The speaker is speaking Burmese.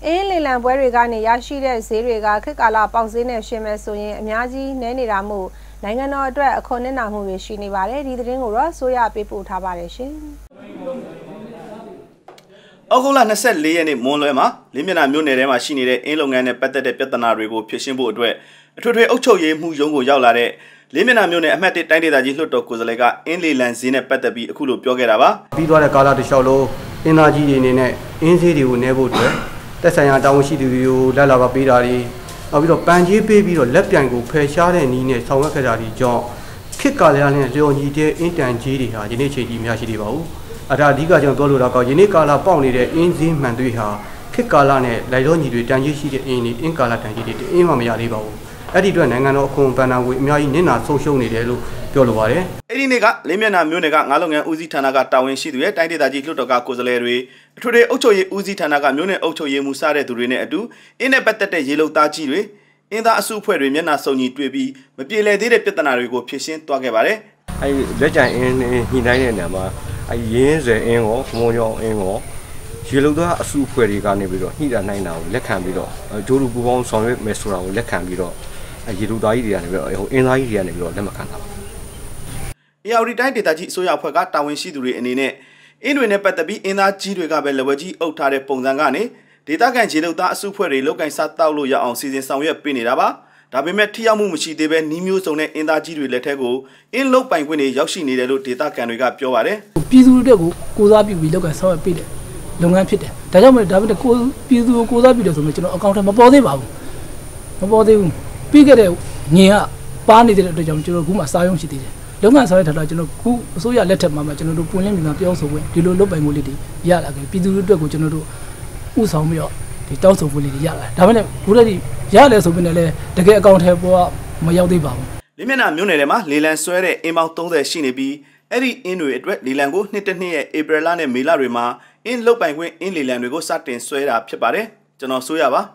အင်းလေလံပွဲတွေကနေရရှိတဲ့ဈေးတွေကခေတ်ကာလပေါက်ဈေးနဲ့ရှင်မဲ့ဆိုရင်အများကြီးနည်းနေတာမို့နိုင်ငံတော်အတွက်အခွန်နစ်နာမှုတွေရှိနေပါတယ်ဒီသတင်းကိုတော့ဆိုရပေးပို့ထားပါတယ်ရှင်ဩဂုတ်လ24ရက်နေ့မွန်းလွဲမှာလင်းမျက်နှာမြို့နယ်ထဲမှာရှိနေတဲ့အင်းလုပ်ငန်းနဲ့ပတ်သက်တဲ့ပြဿနာတွေကိုဖြေရှင်းဖို့အတွက်အထွေထွေအုပ်ချုပ်ရေးမှုရုံးကိုရောက်လာတဲ့လင်းမျက်နှာမြို့နယ်အမှတ်1တိုင်းဒေသကြီးလွှတ်တော်ကိုယ်စားလှယ်ကအင်းလေလံဈေးနဲ့ပတ်သက်ပြီးအခုလိုပြောခဲ့တာပါပြီးသွားတဲ့ကာလတစ်လျှောက်လုံးအင်းသားကြီးတွေအနေနဲ့အင်းဈေးတွေကိုနည်းဖို့အတွက်တက်ဆိုင်ရာတာဝန်ရှိသူတွေကိုလက်လာပါပေးတာတွေနောက်ပြီးတော့ပန်ကြီးပေးပြီးတော့လက်ပြန်ကိုဖယ်ရှားတဲ့နည်းနဲ့ဆောင်ရွက်ခဲ့တာဒီကြောင့်ခေတ်ကာလနဲ့လျော်ညီတဲ့အင်းတန်ကြီးတွေဟာယနေ့ချိန်ကြီးများရှိနေပါဘူးအဒါအဓိကကျွန်တော်ပြောလို့တော့ကောယနေ့ကာလပေါက်နေတဲ့အင်းဈေးမှန်တွေဟာခေတ်ကာလနဲ့လိုက်ရောညီတွေတန်ကြီးရှိတဲ့အင်းတွေအင်းကာလတန်ကြီးတွေအင်းမှမရသေးပါဘူးအဲ့ဒီအတွက်နိုင်ငံတော်အခွန်ပန်နာငွေအများကြီးနစ်နာဆုံးရှုံးနေတယ်လို့ပြောလိုပါတယ်အဲ့ဒီနေ့ကလင်းမျက်နှာမြို့နယ်ကငါးလုပ်ငန်းဦးစီးဌာနကတာဝန်ရှိသူရဲ့တိုင်းဒေသကြီးလွှတ်တော်ကကိုယ်စားလှယ်တွေအထွေထွေအုပ်ချုပ်ရေးဦးစီးဌာနကမြို့နယ်အုပ်ချုပ်ရေးမှူးစတဲ့သူတွေနဲ့အတူအင်းနဲ့ပတ်သက်တဲ့ရေလုံသားကြီးတွေအင်းသားအစုအဖွဲ့တွေမျက်နှာစုံညီတွေ့ပြီးမပြေလည်သေးတဲ့ပြဿနာတွေကိုဖြေရှင်းသွားခဲ့ပါတယ်အဲ့လက်ကျန်အင်းညှိနှိုင်းတဲ့နေရာမှာအဲ့ရင်းစဲအင်းကိုခမောရောင်အင်းကိုရေလုံသားအစုအဖွဲ့တွေကနေပြီးတော့ညှိတာနိုင်တာကိုလက်ခံပြီးတော့ဂျိုးလူပူပေါင်းဆောင်ရွက်မယ်ဆိုတာကိုလက်ခံပြီးတော့ရေလူသားကြီးတွေကနေပြီးတော့အင်းသားကြီးတွေကနေပြီးတော့လက်မခံတာပါARD တိုင်းဒေသကြီးအစိုးရအဖွဲ့ကတာဝန်ရှိသူတွေအနေနဲ့အင်းတွေနဲ့ပတ်သက်ပြီးအင်းသားကြီးတွေကပဲလက်ဝဲကြီးအုပ်ထားတဲ့ပုံစံကနေဒေသခံခြေလုံသားအစုအဖွဲ့တွေလောက်ကိုင်းစားတောက်လို့ရအောင်စီစဉ်ဆောင်ရွက်ပေးနေတာပါဒါပေမဲ့ထိရောက်မှုမရှိသေးပဲနှီးမျိုးစုံနဲ့အင်းသားကြီးတွေလက်ထက်ကိုအင်းလုတ်ပိုင်ခွင့်တွေရောက်ရှိနေတယ်လို့ဒေသခံတွေကပြောပါတယ်ပြည်သူတွေအတွက်ကိုစားပြုပြီးလောက်ကိုင်းဆောင်ရွက်ပေးတယ်လုပ်ငန်းဖြစ်တယ်ဒါကြောင့်မို့ဒါပေမဲ့ကိုပြည်သူကိုစားပြုတယ်ဆိုမှကျွန်တော်အကောင့်ထဲမပေါ်သေးပါဘူးမပေါ်သေးဘူးပြီးခဲ့တဲ့ညင်ကပါနေတဲ့အတွက်ကြောင့်ကျွန်တော်ခုမှစာရုံးရှိသေးတယ်လုပ်ငန်းဆောင်ရွက်ထားတာကျွန်တော်ခုအစိုးရလက်ထက်မှာကျွန်တော်တို့ပွင့်လင်းမြင်သာပြောဆိုခွင့်ဒီလိုလုပ်ပိုင်မှုလေးတွေရလာခဲ့ပြည်သူတွေအတွက်ကိုကျွန်တော်တို့ဥဆောင်ပြီးတော့ဒီတောင်းဆိုမှုလေးတွေရလာဒါပေမဲ့ခုတည်းရတယ်ဆိုပြီးလည်းတကယ်အကောင့်ထဲပေါ်မရောက်သေးပါဘူးလင်းမျက်နှာမြို့နယ်ထဲမှာလေလံဆွဲတဲ့အင်းပေါင်း30ရှိနေပြီးအဲ့ဒီအင်းတွေအတွက်လေလံကိုနှစ်ရဲ့ဧပြီလနဲ့မေလတွေမှာအင်းလုတ်ပိုင်ခွင့်အင်းလေလံတွေကိုစတင်ဆွဲတာဖြစ်ပါတယ်ကျွန်တော်ဆိုရပါ